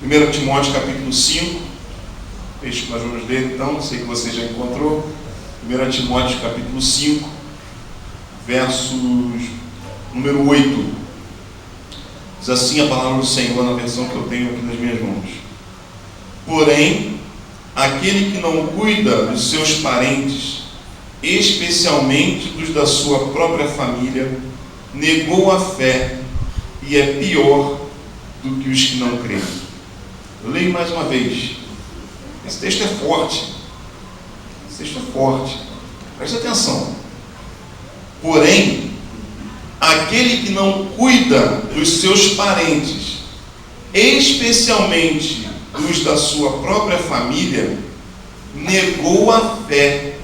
1 Timóteo capítulo 5, texto que nós vamos ler então, sei que você já encontrou. 1 Timóteo capítulo 5, versos número 8. Diz assim a palavra do Senhor na versão que eu tenho aqui nas minhas mãos. Porém, aquele que não cuida dos seus parentes, especialmente dos da sua própria família, negou a fé e é pior do que os que não creem. Eu leio mais uma vez. Esse texto é forte. Esse texto é forte. Preste atenção. Porém, aquele que não cuida dos seus parentes, especialmente dos da sua própria família, negou a fé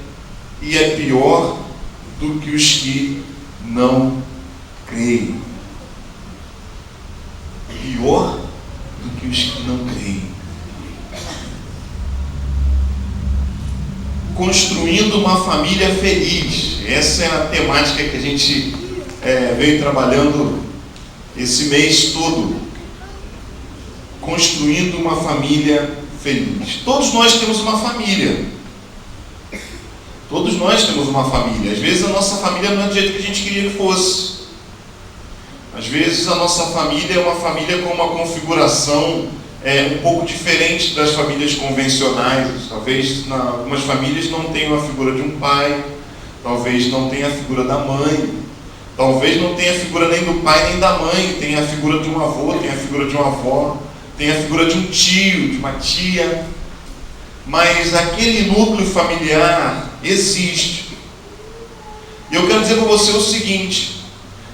e é pior do que os que não creem. Pior do que os que não creem. Construindo uma família feliz. Essa é a temática que a gente veio trabalhando esse mês todo. Construindo uma família feliz. Todos nós temos uma família. Todos nós temos uma família. Às vezes a nossa família não é do jeito que a gente queria que fosse. Às vezes a nossa família é uma família com uma configuração um pouco diferente das famílias convencionais. Talvez algumas famílias não tenham a figura de um pai, talvez não tenha a figura da mãe, talvez não tenha a figura nem do pai nem da mãe, tem a figura de um avô, tem a figura de uma avó, tem a figura de um tio, de uma tia. Mas aquele núcleo familiar existe. E eu quero dizer para você o seguinte: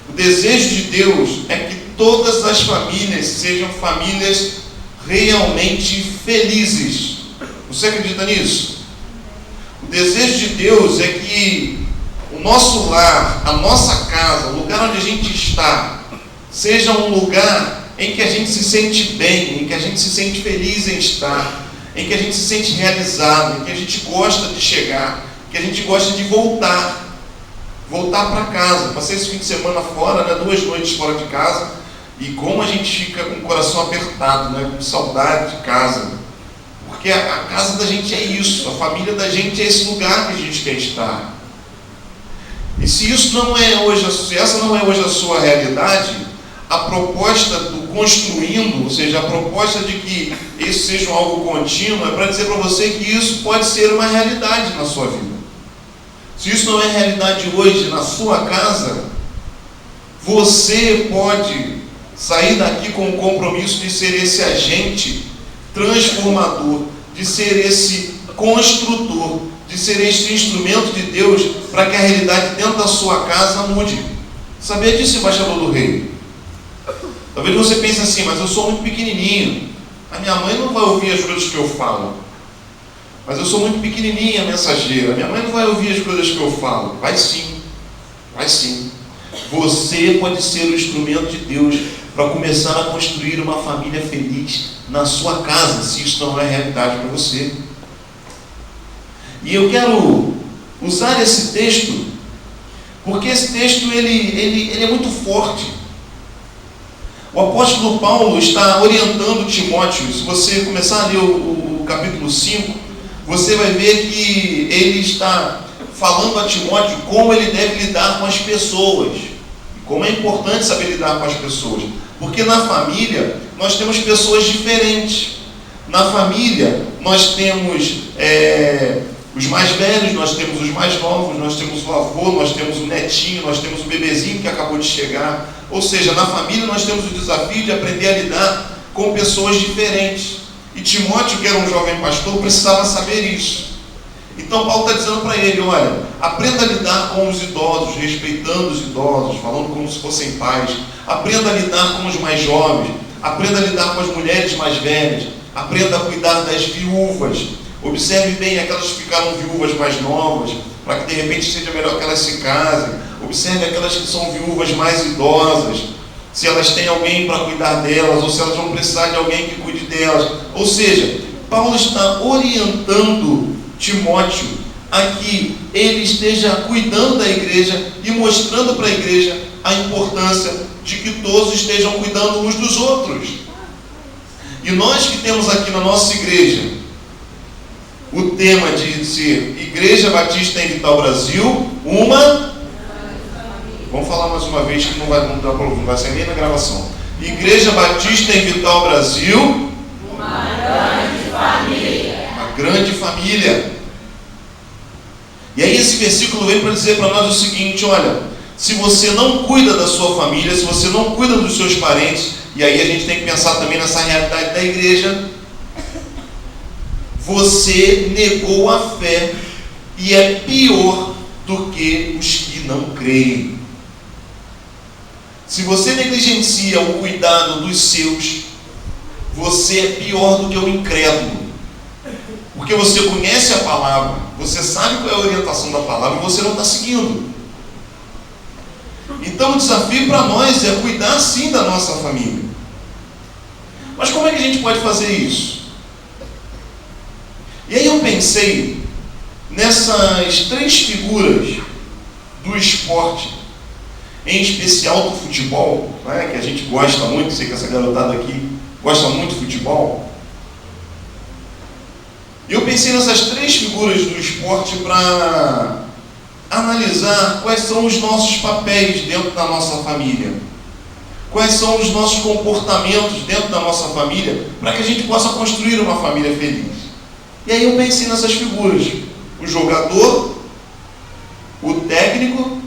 o desejo de Deus é que todas as famílias sejam famílias realmente felizes. Você acredita nisso? O desejo de Deus é que o nosso lar, a nossa casa, o lugar onde a gente está, seja um lugar em que a gente se sente bem, em que a gente se sente feliz em estar, em que a gente se sente realizado, em que a gente gosta de chegar, que a gente gosta de voltar para casa. Passei esse fim de semana fora, 2 noites fora de casa, e como a gente fica com o coração apertado, com saudade de casa, porque a casa da gente é isso, a família da gente é esse lugar que a gente quer estar. E se isso não é hoje, se essa não é hoje a sua realidade, a proposta do construindo, ou seja, a proposta de que isso seja algo contínuo, é para dizer para você que isso pode ser uma realidade na sua vida. Se isso não é realidade hoje na sua casa, você pode sair daqui com o compromisso de ser esse agente transformador, de ser esse construtor, de ser esse instrumento de Deus para que a realidade dentro da sua casa mude. Sabia disso, embaixador do rei? Talvez você pense assim: mas eu sou muito pequenininho, a minha mãe não vai ouvir as coisas que eu falo. Mas eu sou muito pequenininha, mensageira, minha mãe não vai ouvir as coisas que eu falo. Vai sim, vai sim. Você pode ser o instrumento de Deus para começar a construir uma família feliz na sua casa, se isso não é realidade para você. E eu quero usar esse texto, porque esse texto ele é muito forte. O apóstolo Paulo está orientando Timóteo. Se você começar a ler o capítulo 5, você vai ver que ele está falando a Timóteo como ele deve lidar com as pessoas. Como é importante saber lidar com as pessoas. Porque na família nós temos pessoas diferentes. Na família nós temos os mais velhos, nós temos os mais novos, nós temos o avô, nós temos o netinho, nós temos o bebezinho que acabou de chegar. Ou seja, na família nós temos o desafio de aprender a lidar com pessoas diferentes. E Timóteo, que era um jovem pastor, precisava saber isso. Então Paulo está dizendo para ele: olha, aprenda a lidar com os idosos, respeitando os idosos, falando como se fossem pais. Aprenda a lidar com os mais jovens, aprenda a lidar com as mulheres mais velhas, aprenda a cuidar das viúvas. Observe bem aquelas que ficaram viúvas mais novas, para que de repente seja melhor que elas se casem. Observe aquelas que são viúvas mais idosas, se elas têm alguém para cuidar delas, ou se elas vão precisar de alguém que cuide delas. Ou seja, Paulo está orientando Timóteo a que ele esteja cuidando da igreja e mostrando para a igreja a importância de que todos estejam cuidando uns dos outros. E nós que temos aqui na nossa igreja o tema de ser Igreja Batista em Vital Brasil, vamos falar mais uma vez que não vai sair nem na gravação. Igreja Batista em Vital Brasil, uma grande família. Uma grande família. E aí esse versículo vem para dizer para nós o seguinte: olha, se você não cuida da sua família, se você não cuida dos seus parentes, e aí a gente tem que pensar também nessa realidade da igreja, você negou a fé e é pior do que os que não creem. Se você negligencia o cuidado dos seus, você é pior do que o incrédulo. Porque você conhece a palavra, você sabe qual é a orientação da palavra e você não está seguindo. Então o desafio para nós é cuidar sim da nossa família. Mas como é que a gente pode fazer isso? E aí eu pensei nessas três figuras do esporte, em especial do futebol, né, que a gente gosta muito, sei que essa garotada aqui gosta muito de futebol. E eu pensei nessas três figuras do esporte para analisar quais são os nossos papéis dentro da nossa família, quais são os nossos comportamentos dentro da nossa família, para que a gente possa construir uma família feliz. E aí eu pensei nessas figuras: o jogador, o técnico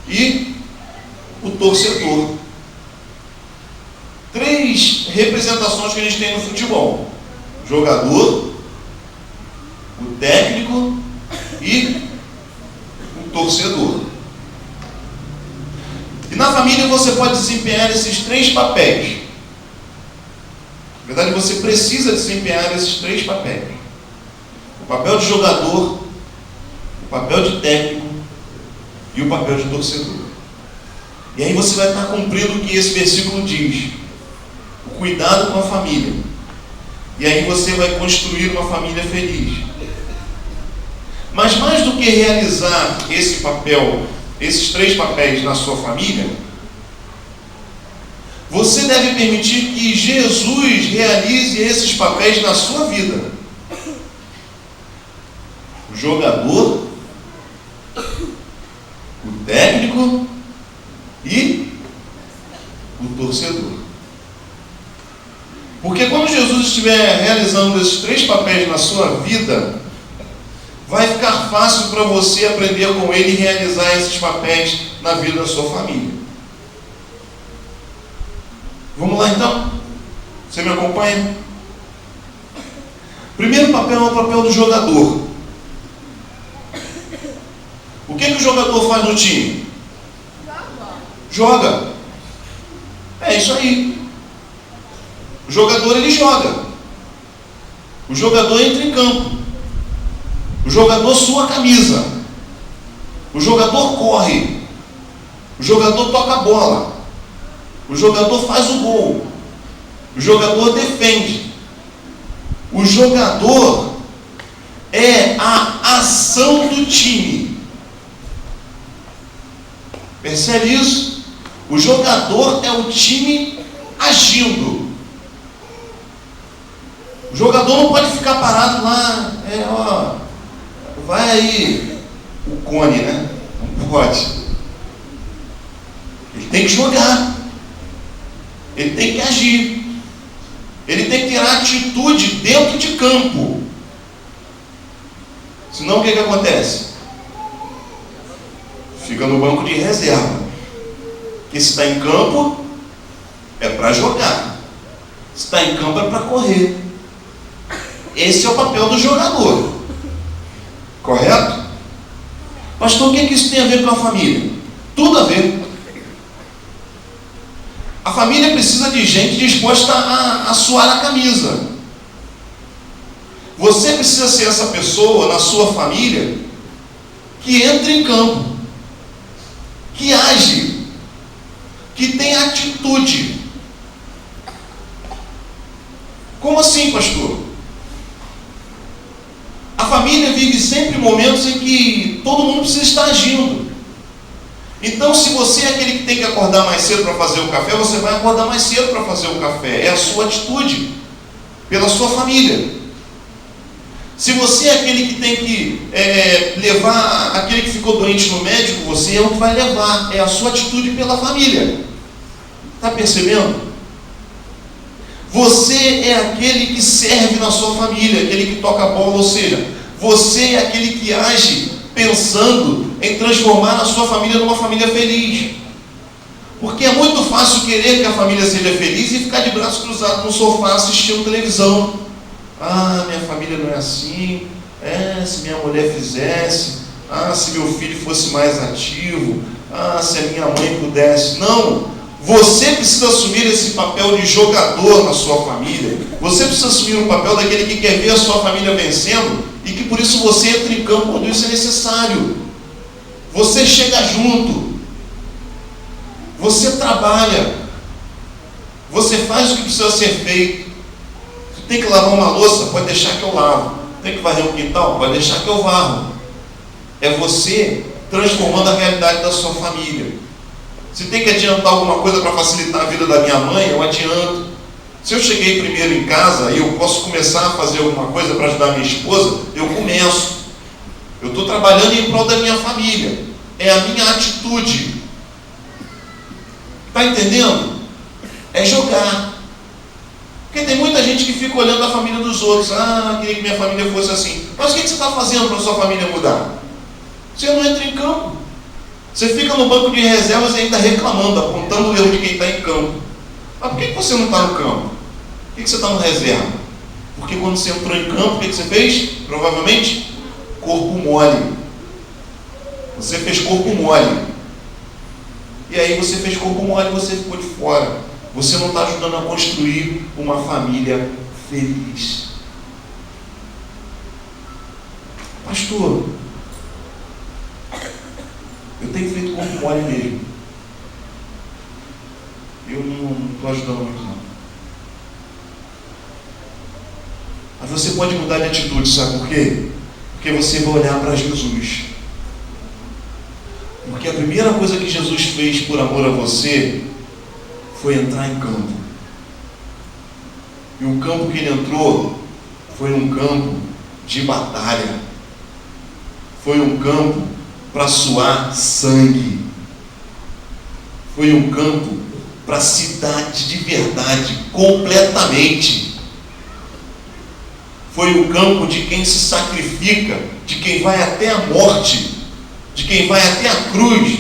e o torcedor. Três representações que a gente tem no futebol: o jogador, o técnico e o torcedor. E na família você pode desempenhar esses três papéis. Na verdade, você precisa desempenhar esses três papéis: o papel de jogador, o papel de técnico e o papel de torcedor. E aí você vai estar cumprindo o que esse versículo diz: o cuidado com a família. E aí você vai construir uma família feliz. Mas mais do que realizar esse papel, esses três papéis na sua família, você deve permitir que Jesus realize esses papéis na sua vida: o jogador, o técnico e o torcedor. Porque quando Jesus estiver realizando esses três papéis na sua vida, vai ficar fácil para você aprender com ele e realizar esses papéis na vida da sua família. Vamos lá então? Você me acompanha? Primeiro papel é o papel do jogador. O que o jogador faz no time? Joga. É isso aí. O jogador, ele joga. O jogador entra em campo. O jogador sua a camisa. O jogador corre. O jogador toca a bola. O jogador faz o gol. O jogador defende. O jogador é a ação do time. Percebe isso? O jogador é o time agindo. O jogador não pode ficar parado lá, vai aí o cone, né? Não pode. Ele tem que jogar. Ele tem que agir. Ele tem que ter atitude dentro de campo. Senão o que acontece? Fica no banco de reserva. Porque se está em campo, é para jogar. Se está em campo, é para correr. Esse é o papel do jogador. Correto? Pastor, o que isso tem a ver com a família? Tudo a ver. A família precisa de gente disposta a suar a camisa. Você precisa ser essa pessoa na sua família que entra em campo, que age, que tem atitude. Como assim, pastor? A família vive sempre momentos em que todo mundo precisa estar agindo. Então, se você é aquele que tem que acordar mais cedo para fazer o café, você vai acordar mais cedo para fazer o café. É a sua atitude. pela sua família. Se você é aquele que tem que levar aquele que ficou doente no médico, você é o que vai levar, é a sua atitude pela família. Está percebendo? Você é aquele que serve na sua família, aquele que toca a bola, ou seja, você é aquele que age pensando em transformar a sua família numa família feliz. Porque é muito fácil querer que a família seja feliz e ficar de braço cruzado no sofá assistindo televisão. Ah, minha família não é assim. Se minha mulher fizesse. Se meu filho fosse mais ativo. Se a minha mãe pudesse. Não. Você precisa assumir esse papel de jogador na sua família. Você precisa assumir o papel daquele que quer ver a sua família vencendo e que por isso você entra em campo quando isso é necessário. Você chega junto. Você trabalha. Você faz o que precisa ser feito. Se tem que lavar uma louça, pode deixar que eu lavo. Tem que varrer um quintal, pode deixar que eu varro. É você transformando a realidade da sua família. Se tem que adiantar alguma coisa para facilitar a vida da minha mãe, eu adianto. Se eu cheguei primeiro em casa e eu posso começar a fazer alguma coisa para ajudar a minha esposa, eu começo. Eu estou trabalhando em prol da minha família. É a minha atitude. Está entendendo? É jogar. Porque tem muita gente que fica olhando a família dos outros. Queria que minha família fosse assim. Mas o que você está fazendo para a sua família mudar? Você não entra em campo. Você fica no banco de reservas e ainda reclamando, apontando o erro de quem está em campo. Mas por que você não está no campo? Por que você está no reserva? Porque quando você entrou em campo, o que você fez? Provavelmente, corpo mole. Você fez corpo mole. E aí você fez corpo mole e você ficou de fora. Você não está ajudando a construir uma família feliz. Pastor, eu tenho feito corpo mole mesmo. Eu não estou ajudando muito não. Mas você pode mudar de atitude, sabe por quê? Porque você vai olhar para Jesus. Porque a primeira coisa que Jesus fez por amor a você foi entrar em campo. E o campo que ele entrou foi um campo de batalha. Foi um campo para suar sangue. Foi um campo para se dar de verdade, completamente. Foi um campo de quem se sacrifica, de quem vai até a morte, de quem vai até a cruz,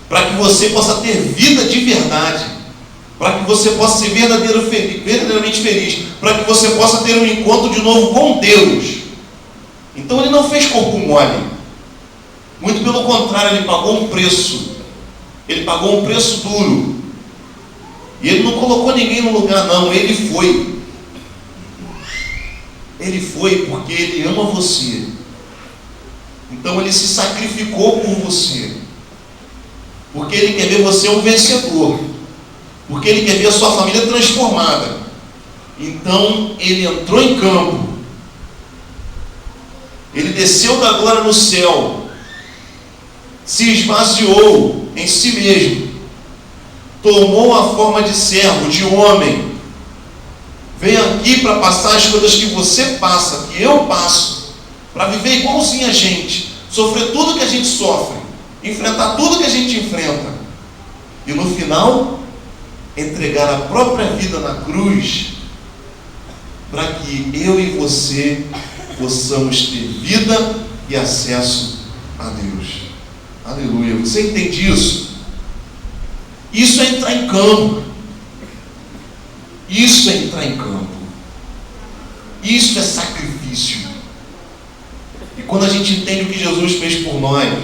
para que você possa ter vida de verdade, para que você possa ser verdadeiramente feliz, para que você possa ter um encontro de novo com Deus. Então ele não fez corpo mole, muito pelo contrário, ele pagou um preço, ele pagou um preço duro, e ele não colocou ninguém no lugar não, ele foi porque ele ama você. Então ele se sacrificou por você, porque ele quer ver você um vencedor, porque ele quer ver a sua família transformada. Então ele entrou em campo, ele desceu da glória no céu, se esvaziou em si mesmo, tomou a forma de servo, de homem, veio aqui para passar as coisas que você passa, que eu passo, para viver igualzinho a gente, sofrer tudo que a gente sofre, enfrentar tudo que a gente enfrenta, e no final entregar a própria vida na cruz, para que eu e você possamos ter vida e acesso a Deus. Aleluia. Você entende isso? Isso é entrar em campo. Isso é entrar em campo. Isso é sacrifício. E quando a gente entende o que Jesus fez por nós,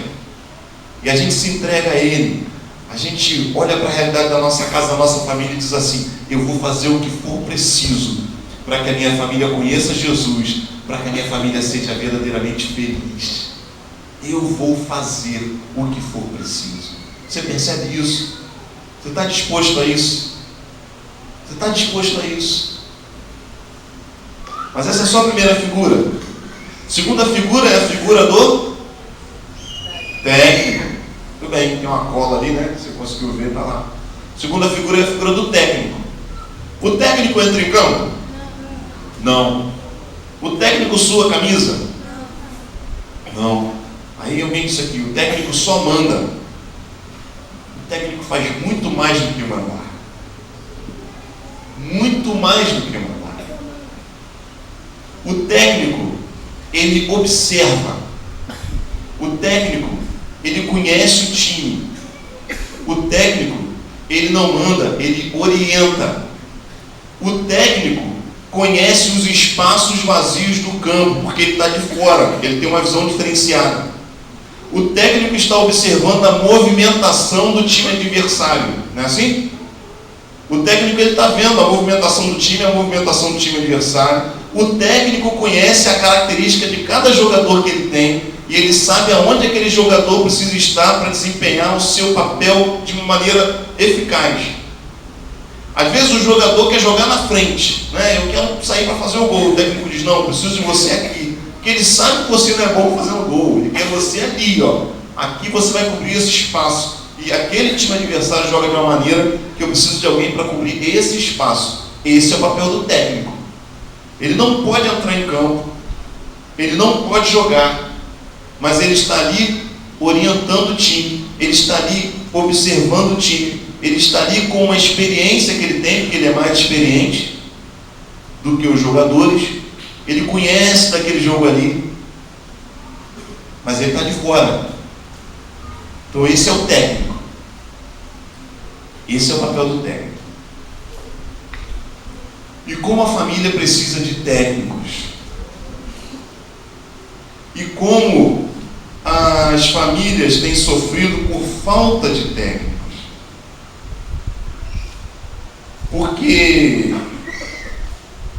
e a gente se entrega a Ele, a gente olha para a realidade da nossa casa, da nossa família e diz assim: eu vou fazer o que for preciso para que a minha família conheça Jesus, para que a minha família seja verdadeiramente feliz. Eu vou fazer o que for preciso. Você percebe isso? Você está disposto a isso? Você está disposto a isso? Mas essa é só a primeira figura. Segunda figura é a figura do técnico. Tudo bem, tem uma cola ali, né? Você conseguiu ver, está lá. Segunda figura é a figura do técnico. O técnico entra em campo? Não. O técnico sua a camisa? Não. Aí alguém disse aqui, o técnico só manda. O técnico faz muito mais do que mandar. Muito mais do que mandar. O técnico, ele observa. O técnico, ele conhece o time. O técnico, ele não manda, ele orienta. O técnico conhece os espaços vazios do campo, porque ele está de fora, ele tem uma visão diferenciada. O técnico está observando a movimentação do time adversário, não é assim? O técnico está vendo a movimentação do time, a movimentação do time adversário. O técnico conhece a característica de cada jogador que ele tem, e ele sabe aonde aquele jogador precisa estar para desempenhar o seu papel de uma maneira eficaz. Às vezes o jogador quer jogar na frente, né? Eu quero sair para fazer o gol. O técnico diz, não, eu preciso de você aqui. Porque ele sabe que você não é bom fazendo gol. Ele quer você ali, ó. Aqui você vai cobrir esse espaço. E aquele time adversário joga de uma maneira que eu preciso de alguém para cobrir esse espaço. Esse é o papel do técnico. Ele não pode entrar em campo. Ele não pode jogar. Mas ele está ali orientando o time. Ele está ali observando o time. Ele está ali com uma experiência que ele tem, porque ele é mais experiente do que os jogadores. Ele conhece daquele jogo ali, mas ele está de fora. Então esse é o técnico. Esse é o papel do técnico. E como a família precisa de técnicos. E como as famílias têm sofrido por falta de técnicos. Porque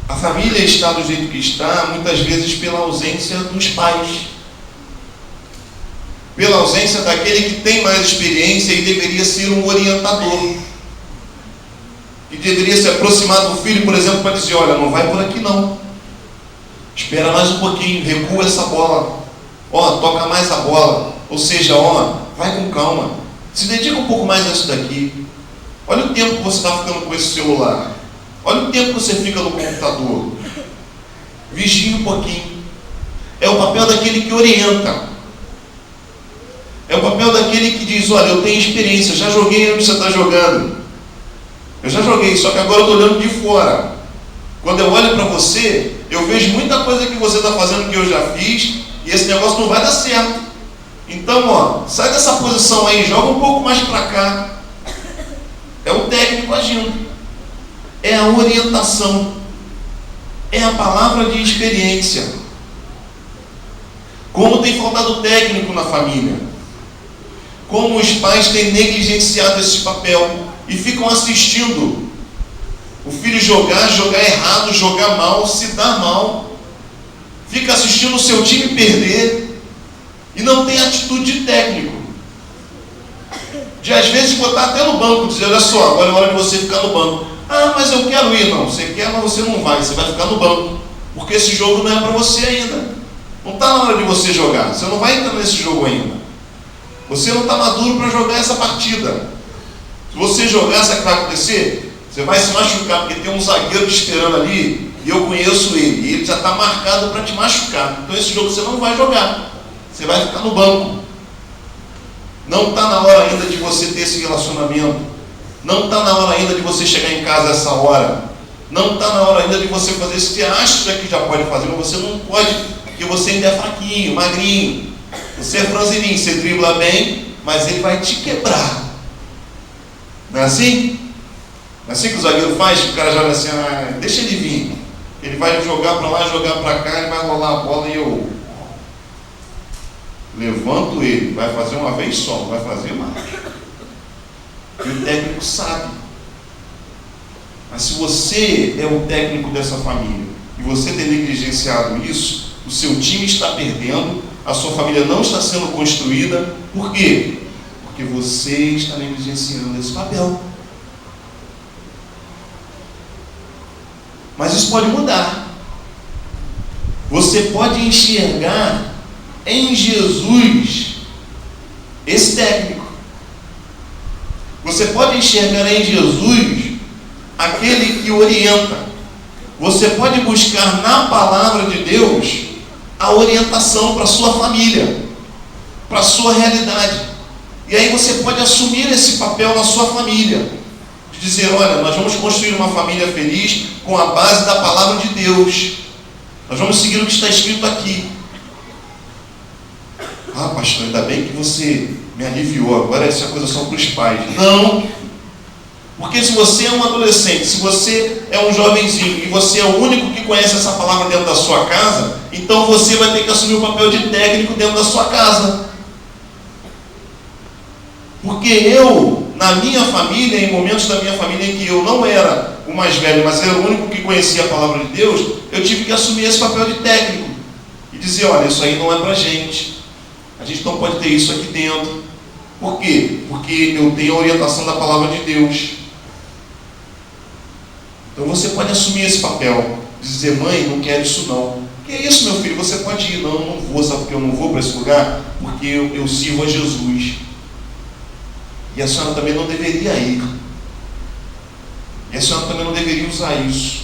a família está do jeito que está, muitas vezes pela ausência dos pais. Pela ausência daquele que tem mais experiência e deveria ser um orientador. Que deveria se aproximar do filho, por exemplo, para dizer, olha, não vai por aqui não. Espera mais um pouquinho, recua essa bola. Ó, toca mais a bola. Ou seja, ó, vai com calma. Se dedica um pouco mais a isso daqui. Olha o tempo que você está ficando com esse celular. Olha o tempo que você fica no computador. Vigia um pouquinho. É o papel daquele que orienta. É o papel daquele que diz, olha, eu tenho experiência, eu já joguei onde você está jogando. Eu já joguei, só que agora eu estou olhando de fora. Quando eu olho para você, eu vejo muita coisa que você está fazendo que eu já fiz, e esse negócio não vai dar certo. Então, ó, sai dessa posição aí, joga um pouco mais para cá. É o técnico agindo. É a orientação. É a palavra de experiência. Como tem faltado técnico na família. Como os pais têm negligenciado esse papel e ficam assistindo o filho jogar errado, jogar mal, se dar mal. Fica assistindo o seu time perder e não tem atitude de técnico. De às vezes botar até no banco, dizer, olha só, agora é hora de você ficar no banco. Ah, mas eu quero ir. Não, você quer, mas você não vai, você vai ficar no banco. Porque esse jogo não é para você ainda. Não está na hora de você jogar, você não vai entrar nesse jogo ainda. Você não está maduro para jogar essa partida. Se você jogar, sabe o que vai acontecer? Você vai se machucar, porque tem um zagueiro te esperando ali, e eu conheço ele, e ele já está marcado para te machucar. Então esse jogo você não vai jogar, você vai ficar no banco. Não está na hora ainda de você ter esse relacionamento. Não está na hora ainda de você chegar em casa essa hora. Não está na hora ainda de você fazer isso. Você acha que já pode fazer, mas você não pode, porque você ainda é fraquinho, magrinho. Você é franzininho, você dribla bem, mas ele vai te quebrar. Não é assim? Não é assim que o zagueiro faz? Que o cara joga assim, ah, deixa ele vir. Ele vai jogar para lá, jogar para cá, ele vai rolar a bola e eu levanto ele. Vai fazer uma vez só, não vai fazer mais. E o técnico sabe. Mas se você é o técnico dessa família e você tem negligenciado isso, o seu time está perdendo, a sua família não está sendo construída. Por quê? Porque você está negligenciando esse papel. Mas isso pode mudar. Você pode enxergar em Jesus esse técnico. Você pode enxergar em Jesus aquele que orienta, você pode buscar na palavra de Deus a orientação para a sua família, para a sua realidade. E aí você pode assumir esse papel na sua família, de dizer, olha, nós vamos construir uma família feliz com a base da palavra de Deus. Nós vamos seguir o que está escrito aqui. Ah, pastor, ainda bem que você me aliviou, agora essa coisa só para os pais. Não! Porque se você é um adolescente, se você é um jovenzinho e você é o único que conhece essa palavra dentro da sua casa, então você vai ter que assumir o papel de técnico dentro da sua casa. Porque eu, na minha família, em momentos da minha família em que eu não era o mais velho, mas era o único que conhecia a palavra de Deus, eu tive que assumir esse papel de técnico e dizer, olha, isso aí não é pra gente. A gente não pode ter isso aqui dentro. Por quê? Porque eu tenho a orientação da palavra de Deus. Então você pode assumir esse papel, dizer, mãe, não quero isso não. Que é isso, meu filho? Você pode ir. Não, não vou. Sabe por que eu não vou para esse lugar? Porque eu sirvo a Jesus. E a senhora também não deveria ir. E a senhora também não deveria usar isso.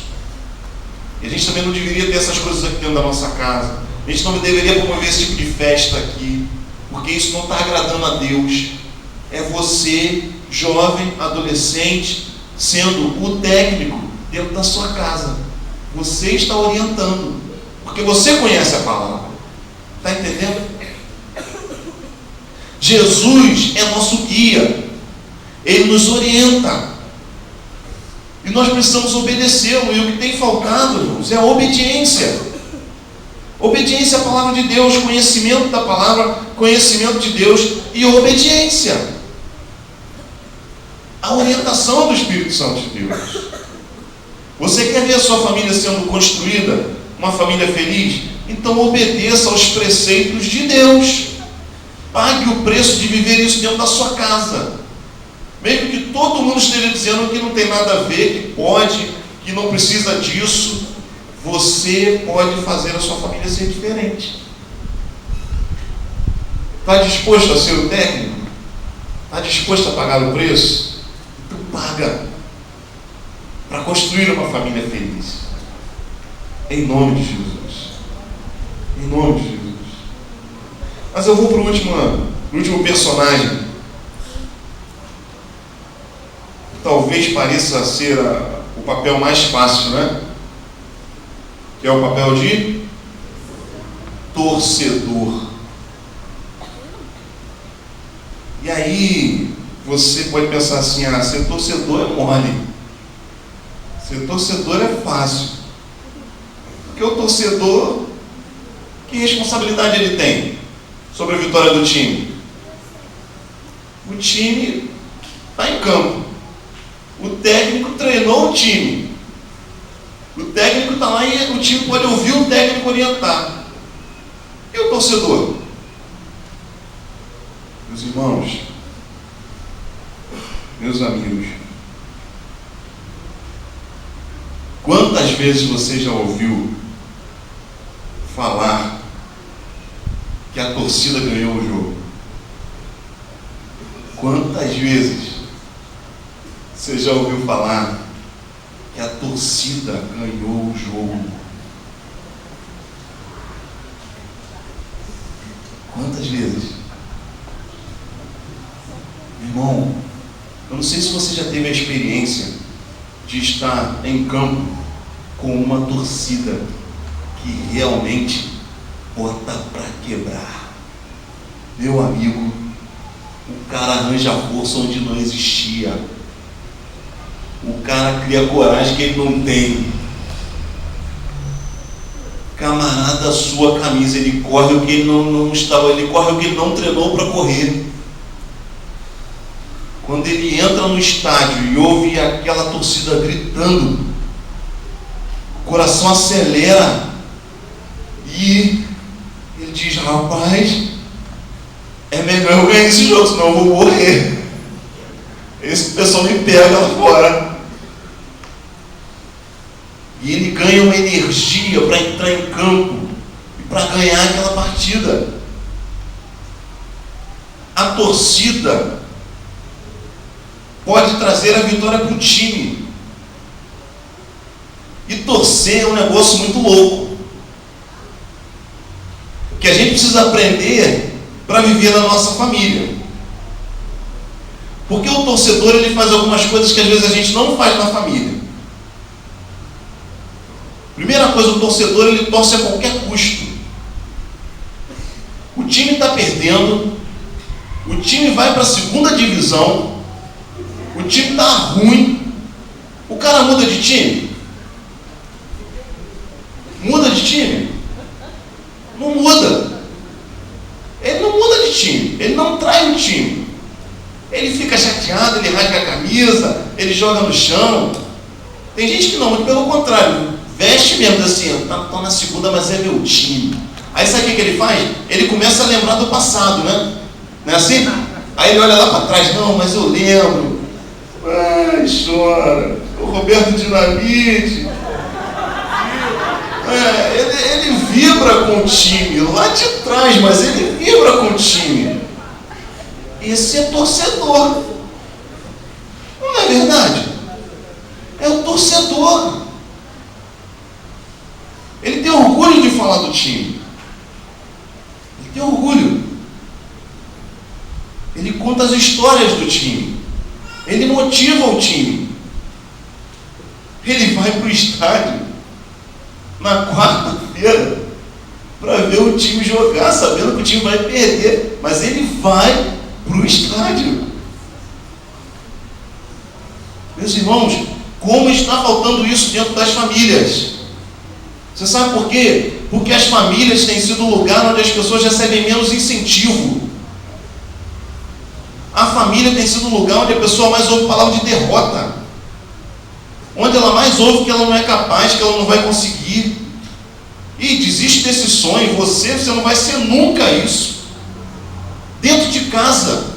E a gente também não deveria ter essas coisas aqui dentro da nossa casa. A gente não deveria promover esse tipo de festa aqui, porque isso não está agradando a Deus. É você, jovem, adolescente, sendo o técnico dentro da sua casa. Você está orientando, porque você conhece a palavra. Está entendendo? Jesus é nosso guia. Ele nos orienta. E nós precisamos obedecê-lo. E o que tem faltado, irmãos, é a obediência. Obediência à palavra de Deus, conhecimento da palavra, conhecimento de Deus e obediência. A orientação do Espírito Santo de Deus. Você quer ver a sua família sendo construída, uma família feliz? Então obedeça aos preceitos de Deus. Pague o preço de viver isso dentro da sua casa. Mesmo que todo mundo esteja dizendo que não tem nada a ver, que pode, que não precisa disso, você pode fazer a sua família ser diferente. Está disposto a ser o técnico? Está disposto a pagar o preço? Então paga para construir uma família feliz. Em nome de Jesus. Em nome de Jesus. Mas eu vou para o último personagem. Talvez pareça ser o papel mais fácil, né? Que é o papel de torcedor. E aí você pode pensar assim, ser torcedor é mole. Ser torcedor é fácil. Porque o torcedor, que responsabilidade ele tem sobre a vitória do time? O time está em campo. O técnico treinou o time. O técnico está lá e o time pode ouvir o técnico orientar. E o torcedor? Meus irmãos, meus amigos, quantas vezes você já ouviu falar que a torcida ganhou o jogo? Quantas vezes você já ouviu falar que a torcida ganhou o jogo? Quantas vezes? Irmão, eu não sei se você já teve a experiência de estar em campo com uma torcida que realmente bota para quebrar. Meu amigo, o cara arranja força onde não existia. O cara cria coragem que ele não tem. Camarada, sua camisa, ele corre o que ele não estava, ele corre o que ele não treinou para correr. Quando ele entra no estádio e ouve aquela torcida gritando, o coração acelera e ele diz, rapaz, é melhor eu ganhar esse jogo, senão eu vou morrer. Esse pessoal me pega lá fora. E ele ganha uma energia para entrar em campo e para ganhar aquela partida. A torcida pode trazer a vitória para o time. E torcer é um negócio muito louco, que a gente precisa aprender para viver na nossa família. Porque o torcedor, ele faz algumas coisas que às vezes a gente não faz na família. Primeira coisa, o torcedor, ele torce a qualquer custo. O time está perdendo, o time vai para a segunda divisão, o time está ruim, o cara muda de time? Muda de time? Não muda. Ele não muda de time, ele não trai o time. Ele fica chateado, ele rasga a camisa, ele joga no chão. Tem gente que não, muito pelo contrário, veste mesmo assim, tá na segunda, mas é meu time. Aí sabe o que ele faz? Ele começa a lembrar do passado, né? Não é assim? Aí ele olha lá para trás, não, mas eu lembro. Ai, chora. O Roberto Dinamite. Ele vibra com o time, lá de trás, mas ele vibra com o time. Esse é torcedor. Não é verdade? É o torcedor. Ele tem orgulho de falar do time. Ele tem orgulho. Ele conta as histórias do time. Ele motiva o time. Ele vai para o estádio na quarta-feira para ver o time jogar, sabendo que o time vai perder, mas ele vai para o estádio. Meus irmãos, como está faltando isso dentro das famílias? Você sabe por quê? Porque as famílias têm sido o lugar onde as pessoas recebem menos incentivo. A família tem sido o lugar onde a pessoa mais ouve palavra de derrota, onde ela mais ouve que ela não é capaz, que ela não vai conseguir. E desiste desse sonho, você não vai ser nunca isso. Dentro de casa,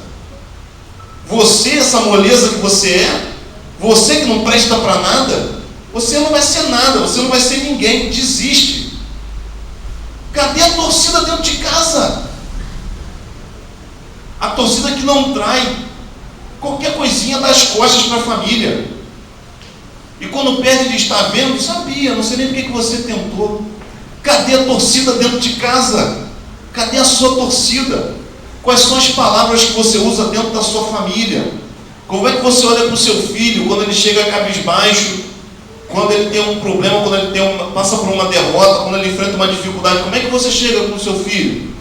você, essa moleza que você é, você que não presta para nada, você não vai ser nada, você não vai ser ninguém, desiste. Cadê a torcida dentro de casa? A torcida que não trai, qualquer coisinha dá as costas para a família. E quando perde de estar vendo, sabia, não sei nem por que você tentou. Cadê a torcida dentro de casa? Cadê a sua torcida? Quais são as palavras que você usa dentro da sua família? Como é que você olha para o seu filho quando ele chega cabisbaixo, quando ele tem um problema, quando ele passa por uma derrota, quando ele enfrenta uma dificuldade? Como é que você chega com o seu filho?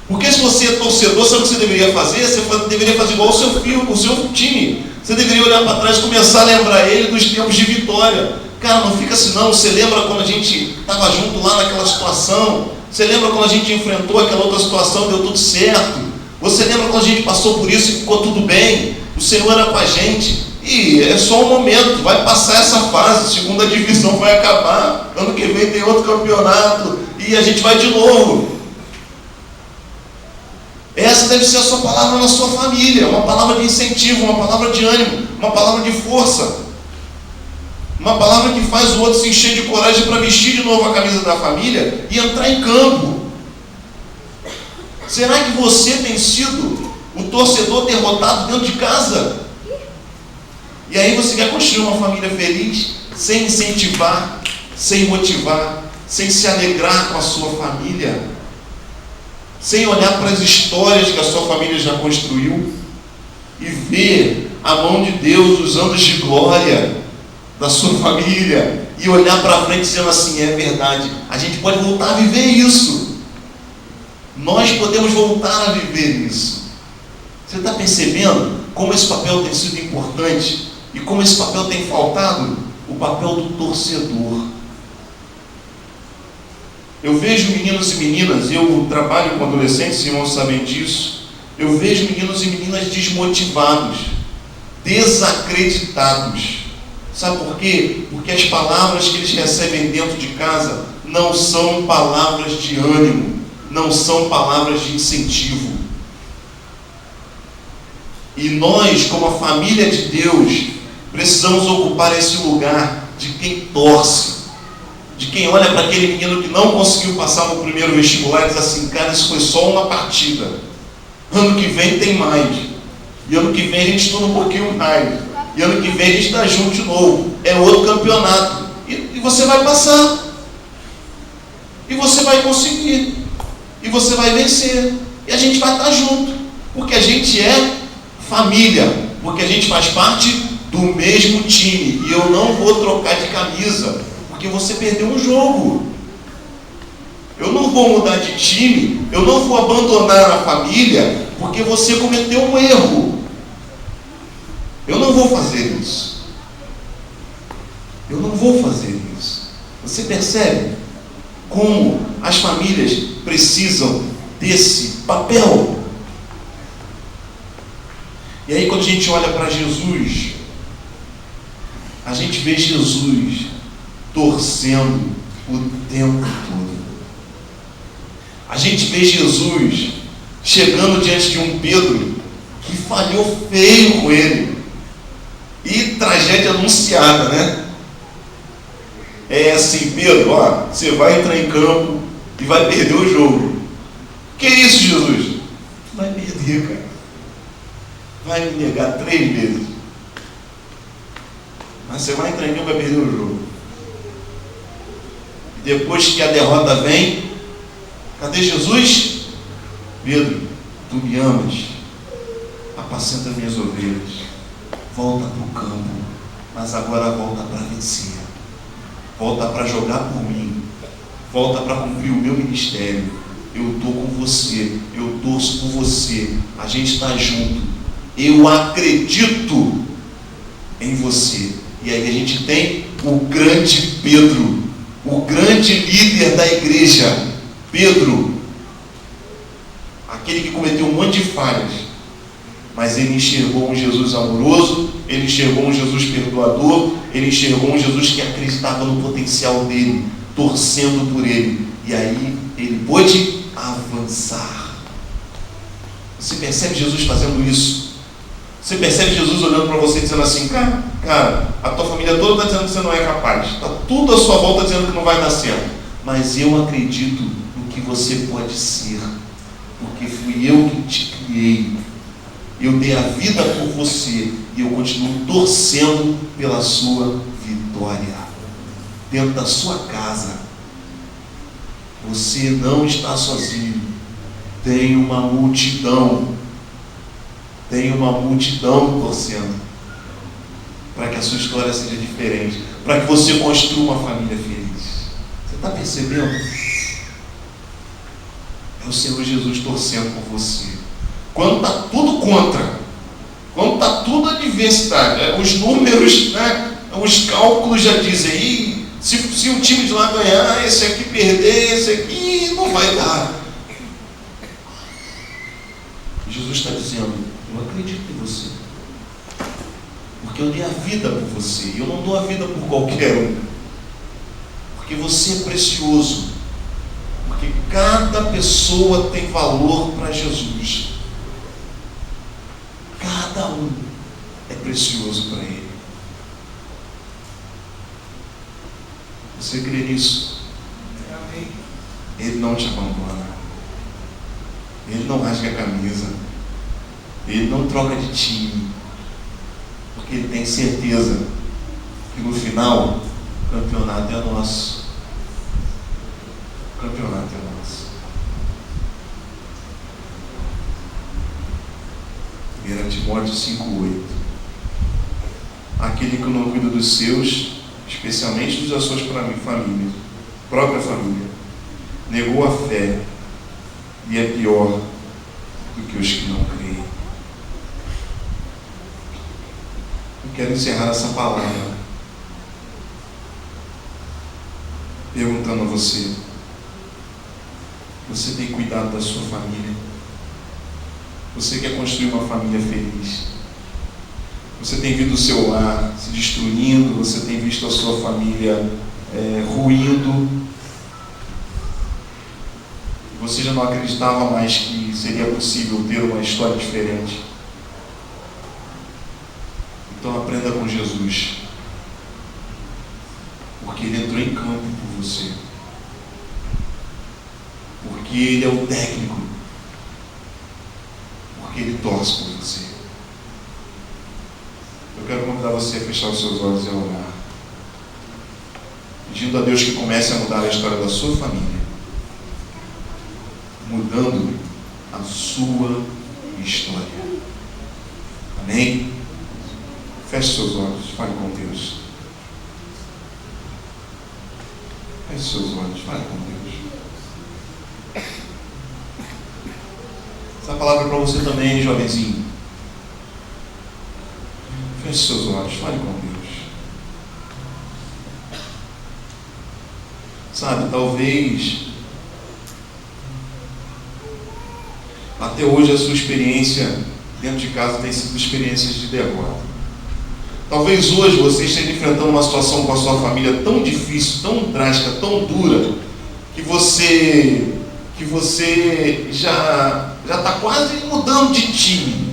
Porque se você é torcedor, sabe o que você deveria fazer? Você deveria fazer igual o seu filho, o seu time. Você deveria olhar para trás e começar a lembrar ele dos tempos de vitória. Cara, não fica assim não. Você lembra quando a gente estava junto lá naquela situação? Você lembra quando a gente enfrentou aquela outra situação e deu tudo certo? Você lembra quando a gente passou por isso e ficou tudo bem? O Senhor era com a gente. E é só um momento, vai passar essa fase, segunda divisão vai acabar. Ano que vem tem outro campeonato e a gente vai de novo. Essa deve ser a sua palavra na sua família, uma palavra de incentivo, uma palavra de ânimo, uma palavra de força, uma palavra que faz o outro se encher de coragem para vestir de novo a camisa da família e entrar em campo. Será que você tem sido o torcedor derrotado dentro de casa? E aí você quer construir uma família feliz sem incentivar, sem motivar, sem se alegrar com a sua família? Sem olhar para as histórias que a sua família já construiu e ver a mão de Deus, os anos de glória da sua família e olhar para frente dizendo assim, é verdade, a gente pode voltar a viver isso. Nós podemos voltar a viver isso. Você está percebendo como esse papel tem sido importante e como esse papel tem faltado? O papel do torcedor. Eu vejo meninos e meninas, eu trabalho com adolescentes, irmãos sabem disso, eu vejo meninos e meninas desmotivados, desacreditados. Sabe por quê? Porque as palavras que eles recebem dentro de casa não são palavras de ânimo, não são palavras de incentivo. E nós, como a família de Deus, precisamos ocupar esse lugar de quem torce, de quem olha para aquele menino que não conseguiu passar no primeiro vestibular e diz assim, cara, isso foi só uma partida. Ano que vem tem mais. E ano que vem a gente estuda um pouquinho mais. E ano que vem a gente está junto de novo. É outro campeonato. E você vai passar. E você vai conseguir. E você vai vencer. E a gente vai estar junto. Porque a gente é família. Porque a gente faz parte do mesmo time. E eu não vou trocar de camisa. Porque você perdeu um jogo. Eu não vou mudar de time. Eu não vou abandonar a família. Porque você cometeu um erro. Eu não vou fazer isso. Eu não vou fazer isso. Você percebe como as famílias precisam desse papel? E aí quando a gente olha para Jesus, a gente vê Jesus torcendo o tempo todo. A gente vê Jesus chegando diante de um Pedro que falhou feio com ele. E tragédia anunciada, né? É assim, Pedro, ó, você vai entrar em campo e vai perder o jogo. Que isso, Jesus? Vai perder, cara. Vai me negar 3 vezes. Mas você vai entrar em campo e vai perder o jogo. E depois que a derrota vem, cadê Jesus? Pedro, tu me amas. Apacenta minhas ovelhas. Volta para o campo, mas agora volta para vencer. Volta para jogar por mim. Volta para cumprir o meu ministério. Eu estou com você. Eu torço por você. A gente está junto. Eu acredito em você. E aí a gente tem o grande Pedro, o grande líder da igreja. Pedro, aquele que cometeu um monte de falhas, mas ele enxergou um Jesus amoroso, ele enxergou um Jesus perdoador, ele enxergou um Jesus que acreditava no potencial dele, torcendo por ele. E aí ele pôde avançar. Você percebe Jesus fazendo isso? Você percebe Jesus olhando para você dizendo assim, cara, a tua família toda está dizendo que você não é capaz, está tudo à sua volta dizendo que não vai dar certo, mas eu acredito no que você pode ser, porque fui eu que te criei. Eu dei a vida por você e eu continuo torcendo pela sua vitória. Dentro da sua casa, você não está sozinho. Tem uma multidão. Tem uma multidão torcendo para que a sua história seja diferente, para que você construa uma família feliz. Você está percebendo? É o Senhor Jesus torcendo por você. Quando está tudo contra, quando está tudo adversidade, os números, né, os cálculos já dizem, se o time de lá ganhar, esse aqui perder, esse aqui não vai dar. Jesus está dizendo, eu acredito em você, porque eu dei a vida por você, eu não dou a vida por qualquer um, porque você é precioso, porque cada pessoa tem valor para Jesus. Cada um é precioso para Ele. Você crê nisso? Amém. Ele não te abandona. Ele não rasga a camisa. Ele não troca de time. Porque Ele tem certeza que no final o campeonato é nosso. O campeonato é nosso. 1 Timóteo 5,8. Aquele que não cuida dos seus, especialmente dos da sua família, própria família, negou a fé e é pior do que os que não creem. Eu quero encerrar essa palavra perguntando a você: você tem cuidado da sua família? Você quer construir uma família feliz? Você tem visto o seu lar se destruindo? Você tem visto a sua família ruindo? Você já não acreditava mais que seria possível ter uma história diferente? Então aprenda com Jesus, porque Ele entrou em campo por você, porque Ele é o técnico, porque Ele torce por você. Eu quero convidar você a fechar os seus olhos e a orar, pedindo a Deus que comece a mudar a história da sua família, mudando a sua história. Amém? Feche seus olhos, fale com Deus. Feche seus olhos, fale com Deus. Essa palavra é para você também, jovenzinho. Feche seus olhos, fale com Deus. Sabe, talvez até hoje a sua experiência dentro de casa tem sido experiências de derrota. Talvez hoje você esteja enfrentando uma situação com a sua família tão difícil, tão drástica, tão dura, que você já está quase mudando de time.